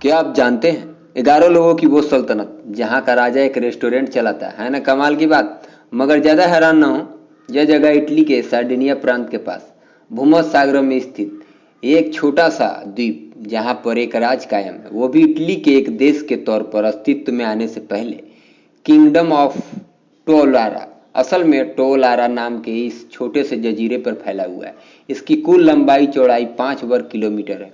क्या आप जानते हैं 11 लोगों की वो सल्तनत जहां का राजा एक रेस्टोरेंट चलाता है ना? कमाल की बात। मगर ज्यादा हैरान ना हो, यह जगह इटली के सार्डिनिया प्रांत के पास भूमध्य सागर में स्थित एक छोटा सा द्वीप जहां पर एक राज कायम है, वो भी इटली के एक देश के तौर पर अस्तित्व में आने से पहले। Kingdom of Tolara. असल में टोलारा नाम के इस छोटे से जजीरे पर फैला हुआ है। इसकी कुल लंबाई चौड़ाई 5 वर्ग किलोमीटर है।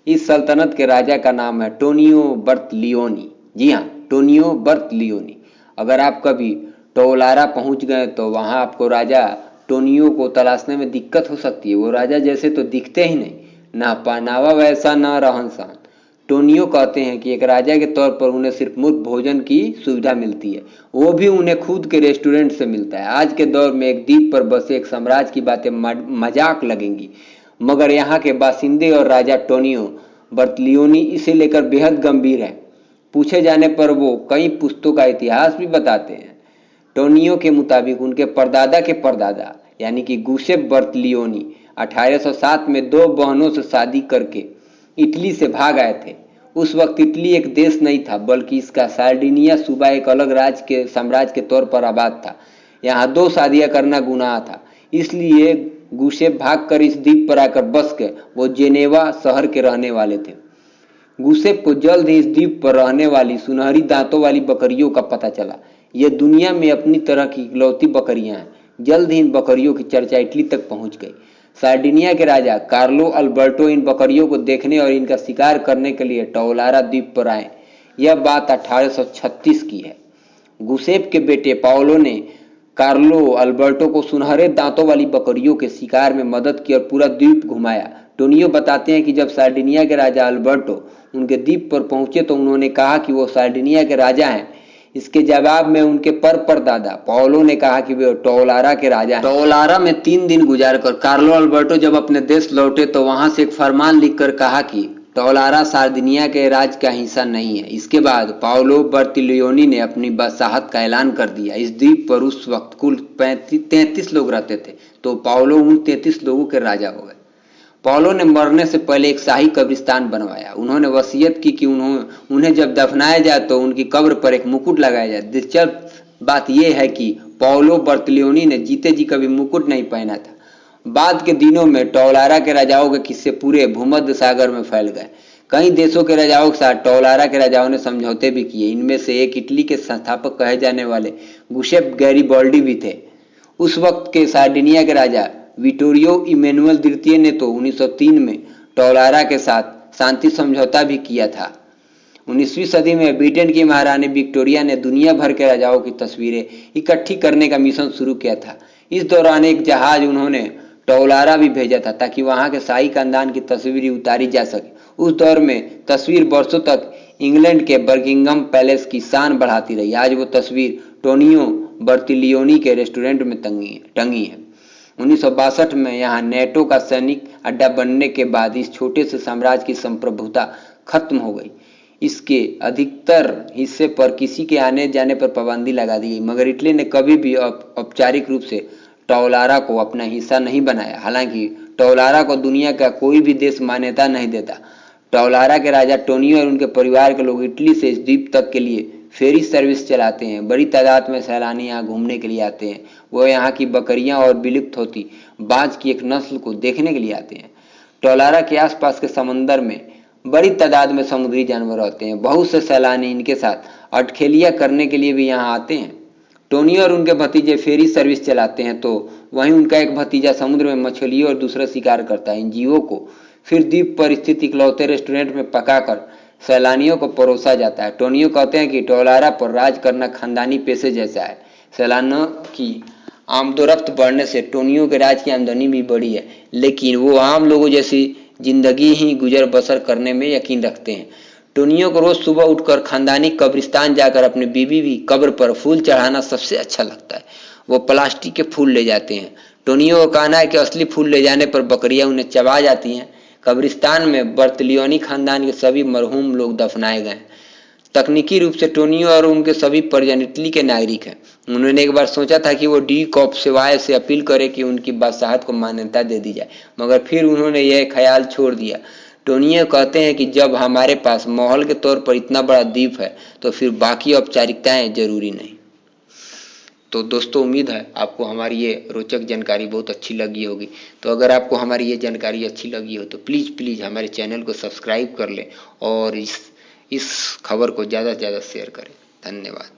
इस सल्तनत के राजा का नाम है टोनियो बर्तलियोनी। जी हाँ, टोनियो बर्तलियोनी। अगर आप कभी टोलारा पहुंच गए तो वहां आपको राजा टोनियो को तलाशने में दिक्कत हो सकती है। वो राजा जैसे तो दिखते ही नहीं, ना पहनावा वैसा ना रहन सहन। टोनियो कहते हैं कि एक राजा के तौर पर उन्हें सिर्फ मुफ्त भोजन की सुविधा मिलती है, वो भी उन्हें खुद के रेस्टोरेंट से मिलता है। आज के दौर में एक द्वीप पर बसे एक साम्राज्य की बातें मजाक लगेंगी, मगर यहाँ के बासिंदे और राजा टोनियो बर्तलियोनी इसे लेकर बेहद गंभीर है। पूछे जाने पर वो कई पुस्तकों का इतिहास भी बताते हैं। टोनियो के मुताबिक उनके परदादा के परदादा यानी कि गुसेप बर्तलियोनी 1807 में 2 बहनों से शादी करके इटली से भाग आए थे। उस वक्त इटली एक देश नहीं था, बल्कि इसका सार्डिनिया सूबा एक अलग राज्य के साम्राज्य के तौर पर आबाद था। यहाँ 2 शादियां करना गुनाह था, इसलिए गुसेप भाग कर इस द्वीप पर आकर बस गए। वो जेनेवा शहर के रहने वाले थे। गुसेप को जल्द ही इस द्वीप पर रहने वाली सुनहरी दांतों वाली बकरियों का पता चला। ये दुनिया में अपनी तरह की इकलौती बकरियां हैं। जल्द ही इन बकरियों की चर्चा इटली तक पहुंच गई। सार्डिनिया के राजा कार्लो अल्बर्टो इन बकरियों को देखने और इनका शिकार करने के लिए टोलारा द्वीप पर आए। यह बात 1836 की है। गुसेप के बेटे पाओलो ने कार्लो अल्बर्टो को सुनहरे दांतों वाली बकरियों के शिकार में मदद की और पूरा द्वीप घुमाया। टोनियो बताते हैं कि जब सार्डिनिया के राजा अल्बर्टो उनके द्वीप पर पहुंचे तो उन्होंने कहा कि वो सार्डिनिया के राजा हैं। इसके जवाब में उनके परदादा पाओलो ने कहा कि वे टोलारा के राजा हैं। टोलारा में 3 दिन गुजारकर कार्लो अल्बर्टो जब अपने देश लौटे तो वहां से एक फरमान लिखकर कहा कि टोलारा सार्डिनिया के राज का हिस्सा नहीं है। इसके बाद पाओलो बर्तिलियोनी ने अपनी बादशाहत का ऐलान कर दिया। इस द्वीप पर उस वक्त कुल 33 लोग रहते थे, तो पाओलो उन 33 लोगों के राजा हो गए। पाओलो ने मरने से पहले एक शाही कब्रिस्तान बनवाया। उन्होंने वसीयत की कि उन्हें जब दफनाया जाए तो उनकी कब्र पर एक मुकुट लगाया जाए। दिलचस्प बात यह है कि पाओलो बर्तलियोनी ने जीते जी कभी मुकुट नहीं पहना था। बाद के दिनों में टोलारा के राजाओं के किस्से पूरे भूमध्य सागर में फैल गए। कई देशों के राजाओं के साथ टोलारा के राजाओं ने समझौते भी किए। इनमें से एक इटली के संस्थापक कहे जाने वाले गुसेप गैरिबाल्डी भी थे। उस वक्त के सार्डिनिया के राजा विटोरियो इमैनुअल द्वितीय ने तो 1903 में टोलारा के साथ शांति समझौता भी किया था। 19वीं सदी में ब्रिटेन की महारानी विक्टोरिया ने दुनिया भर के राजाओं की तस्वीरें इकट्ठी करने का मिशन शुरू किया था। इस दौरान एक जहाज उन्होंने टोलारा भी भेजा था ताकि वहां के शाही खानदान की तस्वीरें उतारी जा सके। उस दौर में तस्वीर वर्षों तक इंग्लैंड के बर्किंघम पैलेस की शान बढ़ाती रही। आज वो तस्वीर टोनियो बर्तिलियोनी के रेस्टोरेंट में टंगी है। 1962 में यहाँ नेटो का सैनिक अड्डा बनने के बाद इस छोटे से साम्राज्य की संप्रभुता खत्म हो गई। इसके अधिकतर हिस्से पर किसी के आने जाने पर पाबंदी लगा दी गई, मगर इटली ने कभी भी औपचारिक रूप से टोलारा को अपना हिस्सा नहीं बनाया। हालांकि टोलारा को दुनिया का कोई भी देश मान्यता नहीं देता। टोलारा के राजा टोनियो और उनके परिवार के लोग इटली से इस द्वीप तक के लिए फेरी सर्विस चलाते हैं। बड़ी तादाद में सैलानी यहाँ घूमने के लिए आते हैं। वो यहाँ की बकरियां और विलुप्त होती बाज की एक नस्ल को देखने के लिए आते हैं। टोलारा के आसपास के समंदर में बड़ी तादाद में समुद्री जानवर होते हैं। बहुत से सैलानी इनके साथ अटखेलियां करने के लिए भी यहाँ आते हैं। टोनियो और उनके भतीजे फेरी सर्विस चलाते हैं, तो वहीं उनका एक भतीजा समुद्र में मछलियों और दूसरा शिकार करता है। इन जीवों को फिर द्वीप पर स्थित इकलौते रेस्टोरेंट में पकाकर सैलानियों को परोसा जाता है। टोनियो कहते हैं कि टोलारा पर राज करना खानदानी पेशे जैसा है। सैलानियों की आमदोरफ्त बढ़ने से टोनियो के राज की आमदनी भी बढ़ी है, लेकिन वो आम लोगों जैसी जिंदगी ही गुजर बसर करने में यकीन रखते हैं। टोनियो को रोज सुबह उठकर खानदानी कब्रिस्तान जाकर अपनी बीवी भी कब्र पर फूल चढ़ाना सबसे अच्छा लगता है। वो प्लास्टिक के फूल ले जाते हैं। टोनियो का कहना है कि असली फूल ले जाने पर बकरियां उन्हें चबा जाती हैं। कब्रिस्तान में बर्तलियोनी खानदान के सभी मरहूम लोग दफनाए गए। तकनीकी रूप से टोनियो और उनके सभी परिजन इटली के नागरिक हैं। उन्होंने एक बार सोचा था कि वो डी कॉप्सवाय से अपील करें कि उनकी बादशाहत को मान्यता दे दी जाए, मगर फिर उन्होंने यह ख्याल छोड़ दिया। टोनियो कहते हैं कि जब हमारे पास माहौल के तौर पर इतना बड़ा द्वीप है तो फिर बाकी औपचारिकताएं जरूरी नहीं। तो दोस्तों, उम्मीद है आपको हमारी ये रोचक जानकारी बहुत अच्छी लगी होगी। तो अगर आपको हमारी ये जानकारी अच्छी लगी हो तो प्लीज़ हमारे चैनल को सब्सक्राइब कर लें और इस खबर को ज़्यादा से ज़्यादा शेयर करें। धन्यवाद।